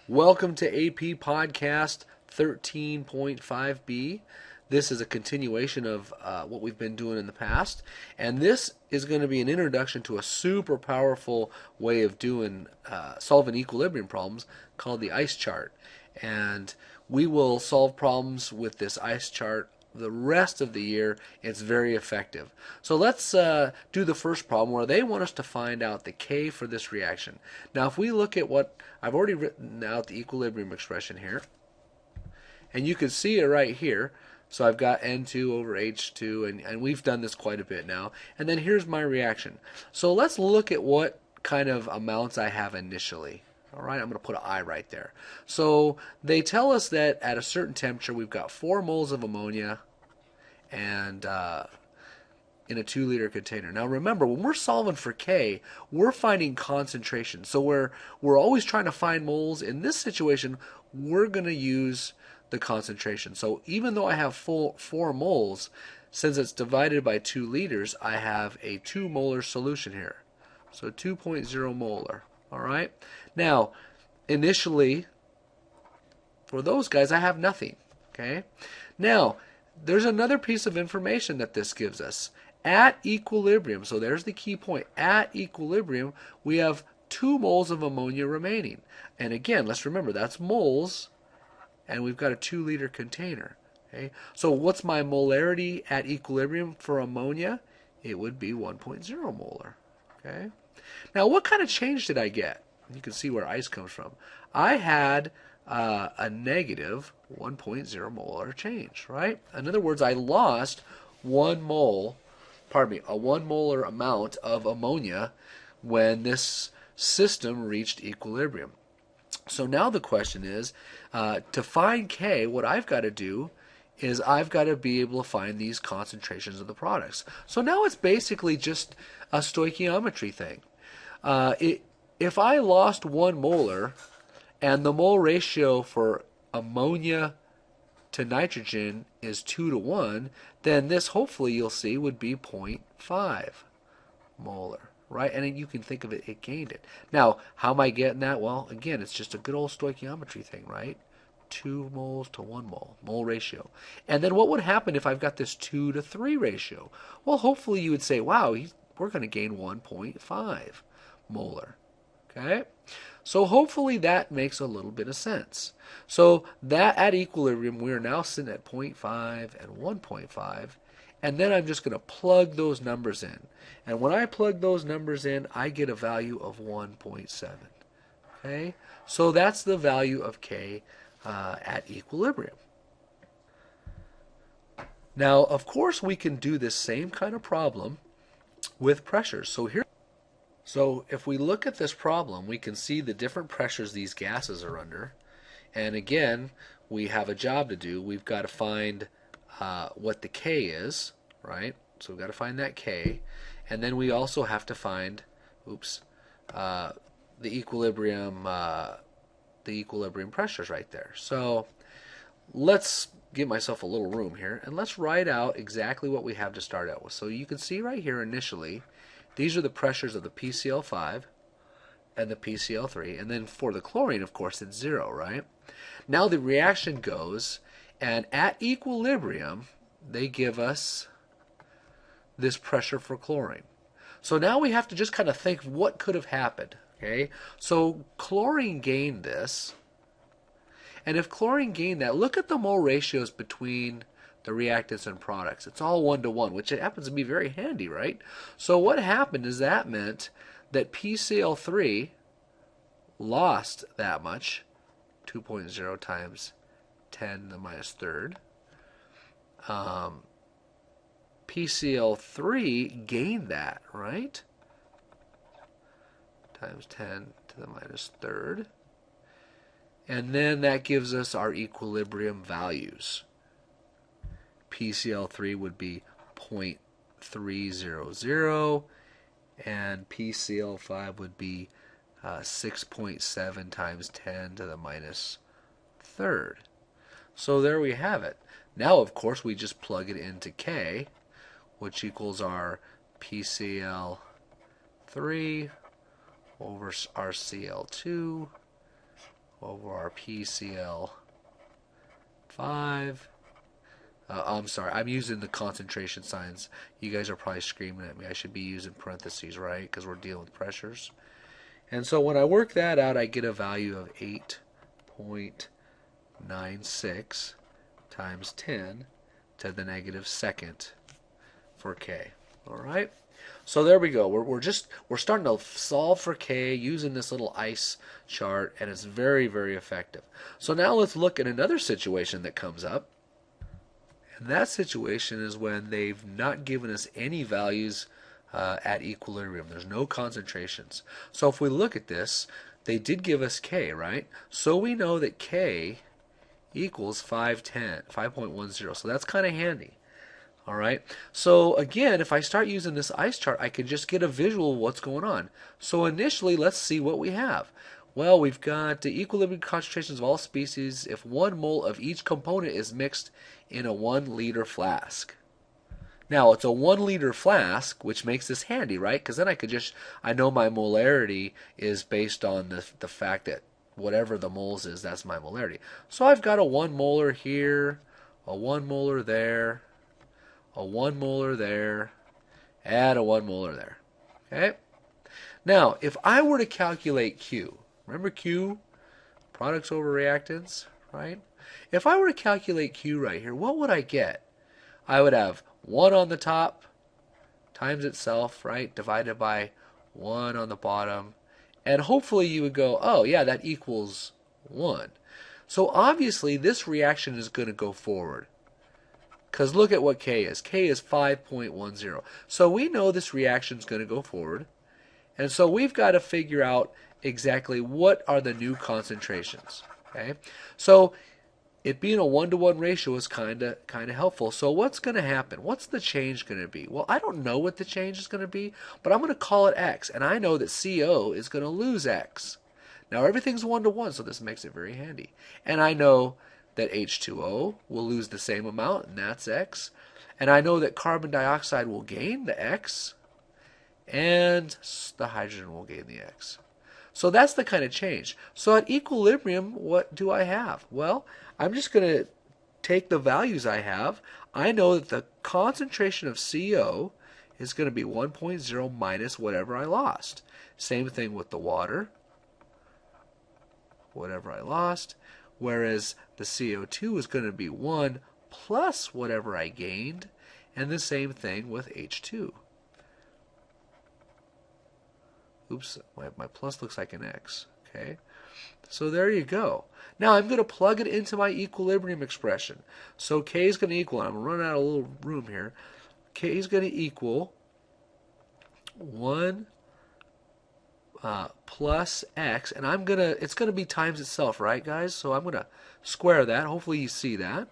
Welcome to AP Podcast 13.5B. This is a continuation of what we've been doing in the past, and this is going to be an introduction to a super powerful way of doing solving equilibrium problems called the ice chart. And we will solve problems with this ice chart the rest of the year. It's very effective. So let's do the first problem where they want us to find out the K for this reaction. Now if we look at what I've already written out, the equilibrium expression here, and you can see it right here. So I've got N2 over H2, and we've done this quite a bit now. And then here's my reaction. So let's look at what kind of amounts I have initially. All right, I'm going to put an I right there. So they tell us that at a certain temperature we've got 4 moles of ammonia and in a 2-liter container. Now remember, when we're solving for K, we're finding concentration. So we're always trying to find moles. In this situation, we're going to use the concentration. So even though I have 4 moles, since it's divided by 2 liters, I have a 2 molar solution here. So 2.0 molar. All right. Now, initially, for those guys, I have nothing. Okay. Now, there's another piece of information that this gives us. At equilibrium, so there's the key point. At equilibrium, we have 2 moles of ammonia remaining. And again, let's remember, that's moles, and we've got a 2-liter container. Okay. So what's my molarity at equilibrium for ammonia? It would be 1.0 molar. Okay. Now, what kind of change did I get? You can see where ice comes from. I had a negative 1.0 molar change, right? In other words, I lost 1 mole, a 1 molar amount of ammonia when this system reached equilibrium. So now the question is, to find K, what I've got to do is I've got to be able to find these concentrations of the products. So now it's basically just a stoichiometry thing. If I lost 1 molar and the mole ratio for ammonia to nitrogen is 2 to 1, then this, hopefully you'll see, would be 0.5 molar, right? And you can think of it, it gained it. Now, how am I getting that? Well, again, it's just a good old stoichiometry thing, right? 2 moles to 1 mole ratio. And then what would happen if I've got this 2 to 3 ratio? Well, hopefully you would say, wow, we're going to gain 1.5 molar. Okay? So hopefully that makes a little bit of sense. So that at equilibrium, we are now sitting at 0.5 and 1.5. And then I'm just going to plug those numbers in. And when I plug those numbers in, I get a value of 1.7. Okay? So that's the value of K at equilibrium. Now, of course, we can do this same kind of problem with pressures. So if we look at this problem, we can see the different pressures these gases are under. And again, we have a job to do. We've got to find what the K is, right? So we've got to find that K. And then we also have to find, the equilibrium pressures right there. So let's give myself a little room here, and let's write out exactly what we have to start out with. So you can see right here initially, these are the pressures of the PCl5 and the PCl3. And then for the chlorine, of course, it's 0, right? Now the reaction goes, and at equilibrium, they give us this pressure for chlorine. So now we have to just kind of think what could have happened. Okay? So chlorine gained this. And if chlorine gained that, look at the mole ratios between the reactants and products. It's all 1 to 1, which it happens to be very handy, right? So what happened is that meant that PCl3 lost that much, 2.0 times 10 to the minus third. PCl3 gained that, right? Times 10 to the minus third. And then that gives us our equilibrium values. PCl3 would be 0.300 and PCl5 would be 6.7 times 10 to the minus third. So there we have it. Now, of course, we just plug it into K, which equals our PCl3 over our Cl2 over our PCl5. I'm sorry, I'm using the concentration signs. You guys are probably screaming at me. I should be using parentheses, right? Because we're dealing with pressures. And so when I work that out, I get a value of 8.96 times 10 to the negative second for K. All right? So there we go. We're starting to solve for K using this little ice chart, and it's very, very effective. So now let's look at another situation that comes up. And that situation is when they've not given us any values at equilibrium. There's no concentrations. So if we look at this, they did give us K, right? So we know that K equals 5.10. So that's kind of handy. All right. So again, if I start using this ice chart, I can just get a visual of what's going on. So initially, let's see what we have. Well, we've got the equilibrium concentrations of all species if 1 mole of each component is mixed in a 1 liter flask. Now, it's a 1 liter flask, which makes this handy, right? Because then I know my molarity is based on the fact that whatever the moles is, that's my molarity. So I've got a 1 molar here, a 1 molar there, a 1 molar there, and a 1 molar there. Okay? Now, if I were to calculate Q, remember Q, products over reactants, right? If I were to calculate Q right here, what would I get? I would have 1 on the top times itself, right, divided by 1 on the bottom. And hopefully you would go, oh, yeah, that equals 1. So obviously this reaction is going to go forward. Because look at what K is. K is 5.10. So we know this reaction is going to go forward. And so we've got to figure out exactly what are the new concentrations. Okay? So it being a 1-to-1 ratio is kind of helpful. So what's going to happen? What's the change going to be? Well, I don't know what the change is going to be, but I'm going to call it X. And I know that CO is going to lose X. Now everything's 1-to-1, so this makes it very handy. And I know that H2O will lose the same amount, and that's X. And I know that carbon dioxide will gain the X, and the hydrogen will gain the X. So that's the kind of change. So at equilibrium, what do I have? Well, I'm just going to take the values I have. I know that the concentration of CO is going to be 1.0 minus whatever I lost. Same thing with the water, whatever I lost. Whereas the CO2 is going to be 1 plus whatever I gained. And the same thing with H2. Oops, my plus looks like an X. Okay, so there you go. Now I'm going to plug it into my equilibrium expression. So K is going to equal, I'm going to run out of a little room here. K is going to equal 1 plus X, and it's going to be times itself, right, guys? So I'm going to square that. Hopefully you see that.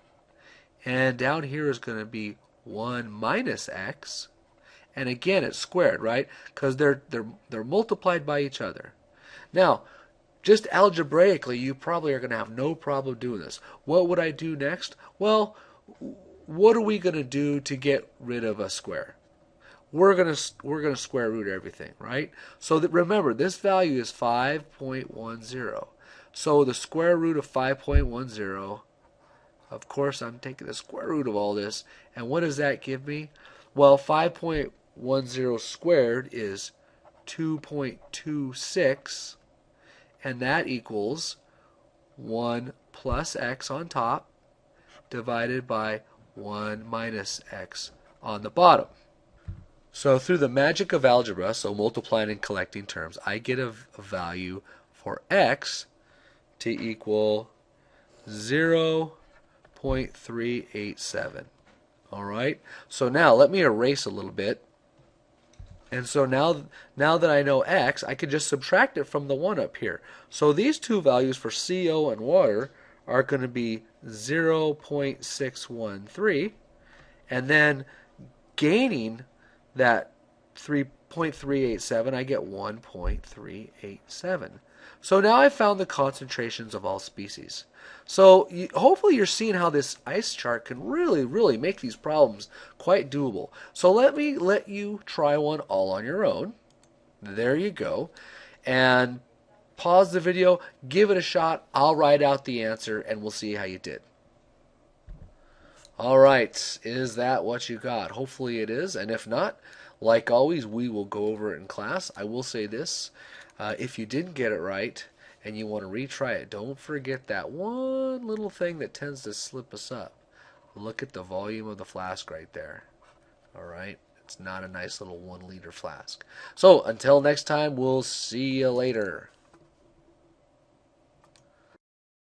And down here is going to be 1 minus X. And again, it's squared, right? Because they're multiplied by each other. Now, just algebraically, you probably are going to have no problem doing this. What would I do next? Well, what are we going to do to get rid of a square? We're going to square root everything, right? So that, remember, this value is 5.10. So the square root of 5.10, of course, I'm taking the square root of all this. And what does that give me? Well, 5.10 squared is 2.26, and that equals 1 plus X on top divided by 1 minus X on the bottom. So through the magic of algebra, so multiplying and collecting terms, I get a value for X to equal 0.387. All right, so now let me erase a little bit. And so now that I know X, I can just subtract it from the 1 up here. So these two values for CO and water are going to be 0.613. And then gaining that 3.387, I get 1.387. So now I've found the concentrations of all species. So hopefully you're seeing how this ice chart can really, really make these problems quite doable. So let you try one all on your own. There you go. And pause the video, give it a shot. I'll write out the answer, and we'll see how you did. All right, is that what you got? Hopefully it is, and if not, like always, we will go over it in class. I will say this, if you didn't get it right and you want to retry it, don't forget that one little thing that tends to slip us up. Look at the volume of the flask right there. All right, it's not a nice little 1 liter flask. So until next time, we'll see you later.